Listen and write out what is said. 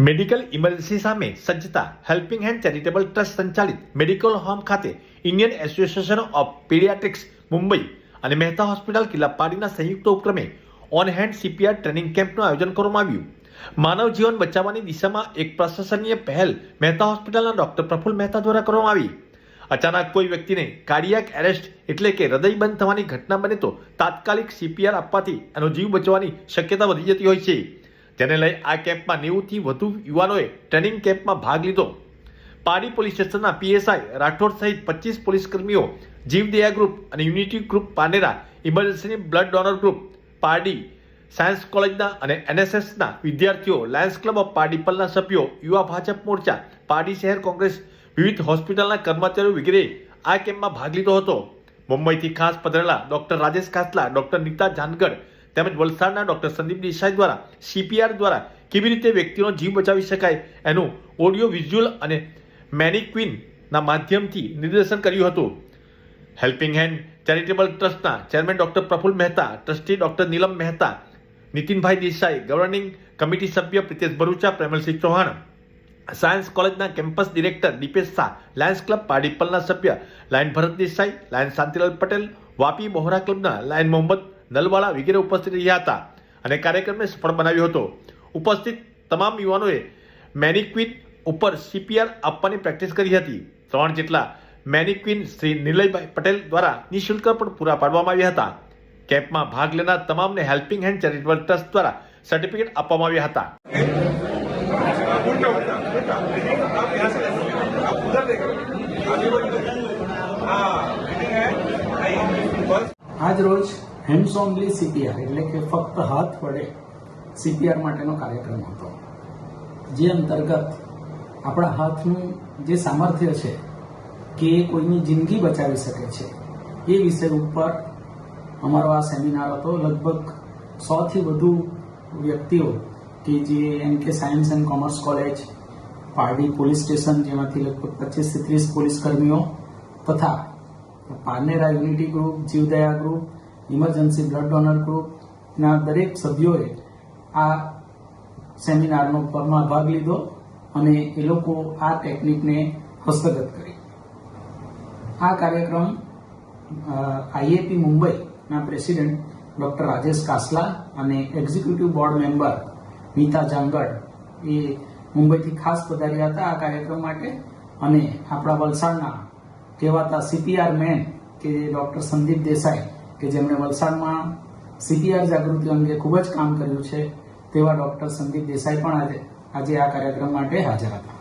Medical emergency સામે સજ્જતા helping hand charitable trust સંચાલિત મેડિકલ હોમ ખાતે Indian association of paediatrics Mumbai અને મહેતા હોસ્પિટલ કિલ્લાપાડીના સંયુક્ત ઉપક્રમે ઓન હેન્ડ સીપીઆર ટ્રેનિંગ કેમ્પનું આયોજન કરવામાં આવ્યું. માનવ જીવન બચાવવાની દિશામાં એક પ્રશંસનીય પહેલ મહેતા હોસ્પિટલના ડોક્ટર પ્રફુલ્લ મહેતા દ્વારા કરવામાં આવી. અચાનક કોઈ વ્યક્તિને કાર્ડિયાક એરેસ્ટ એટલે કે હૃદય બંધ થવાની ઘટના બને તો તાત્કાલિક સીપીઆર આપવાથી એનો જીવ બચવાની શક્યતા વધી જતી હોય છે. જેને લઈ આ કેમ્પમાં 90થી વધુ યુવાનોએ ટ્રેનિંગ કેમ્પમાં ભાગ લીધો. પાડી પોલીસ સ્ટેશનના પીએસઆઈ રાઠોડ સહિત 25 પોલીસ કર્મીઓ, જીવદયા ગ્રુપ અને unity group Panera, emergency blood donor group Pardi, science કોલેજના અને એનએસએસના વિદ્યાર્થીઓ, લાયન્સ ક્લબ ઓફ પારડી પલના સભ્યો, યુવા ભાજપ મોરચા, પારડી શહેર કોંગ્રેસ, વિવિધ હોસ્પિટલના કર્મચારીઓ વગેરે આ કેમ્પમાં ભાગ લીધો હતો. મુંબઈથી ખાસ પધારેલા ડોક્ટર રાજેશ કાસલા, ડોક્ટર નીતા જાનગઢ તેમજ વલસાડના ડોક્ટર સંદીપ દેસાઈ દ્વારા સીપીઆર દ્વારા કેવી રીતે વ્યક્તિનો જીવ બચાવી શકાય એનું ઓડિયો વિઝ્યુઅલ અને મેનિક્વિનના માધ્યમથી નિદર્શન કર્યું હતું. હેલ્પિંગ હેન્ડ ચેરિટેબલ ટ્રસ્ટના chairman doctor Praful Mehta, trustee doctor Neelam Mehta, Nitinbhai Desai, governing committee સભ્ય પ્રિતેશ ભરૂચા, પ્રેમલસિંહ ચૌહાણ, સાયન્સ કોલેજના campus director Dipesh Shah, lions club પાડીપલના સભ્ય લાયન ભરત દેસાઈ, લાયન શાંતિલાલ પટેલ, વાપી બોહરા ક્લબના લાયન મોહમ્મદ નલવાલા વગેરે ઉપસ્થિત રહ્યા હતા અને કાર્યક્રમને સફળ બનાવ્યો હતો. ઉપસ્થિત તમામ યુવાનોએ મેનિક્વિન ઉપર સીપીઆર આપવાની પ્રેક્ટિસ કરી હતી. 3 જેટલા મેનિક્વિન શ્રી નિલયભાઈ પટેલ દ્વારા નિઃશુલ્ક પણ પૂરા પાડવામાં આવ્યા હતા. કેમ્પમાં ભાગ લેનાર તમામને હેલ્પિંગ હેન્ડ ચેરિટેબલ ટ્રસ્ટ દ્વારા સર્ટિફિકેટ આપવામાં આવ્યા હતા. આજ રોજ હેન્ડ્સ ઓનલી સીપીઆર એટલે કે ફક્ત હાથ વડે સીપીઆર માટેનો કાર્યક્રમ હતો, જે અંતર્ગત આપણા હાથનું જે સામર્થ્ય છે કે એ કોઈની જિંદગી બચાવી શકે છે એ વિષય ઉપર અમારો આ સેમિનાર હતો. લગભગ 100થી વધુ વ્યક્તિઓ કે જે એમ કે science and commerce college, Pardi police station જેમાંથી લગભગ 25થી 30 પોલીસ કર્મીઓ તથા પાનેરા યુનિટી ગ્રુપ, જીવદયા ગ્રુપ, ઇમરજન્સી બ્લડ ડોનર ગ્રુપના દરેક સભ્યોએ આ સેમિનારનો ભાગ લીધો અને એ લોકો આ ટેકનિકને હસ્તગત કરી. આ કાર્યક્રમ આઈએપી મુંબઈના પ્રેસિડેન્ટ ડોક્ટર રાજેશ કાસલા અને એક્ઝિક્યુટિવ બોર્ડ મેમ્બર નીતા જાનગઢ એ મુંબઈથી ખાસ પધાર્યા હતા આ કાર્યક્રમ માટે. અને આપણા વલસાડના કહેવાતા સીપીઆર મેન કે ડોક્ટર સંદીપ દેસાઈ કે જેમણે વલસાડમાં સીપીઆર જાગૃતિ અંગે ખૂબ જ કામ કર્યું છે તેવા ડોક્ટર સંદીપ દેસાઈ પણ આજે આ કાર્યક્રમ માટે હાજર હતા.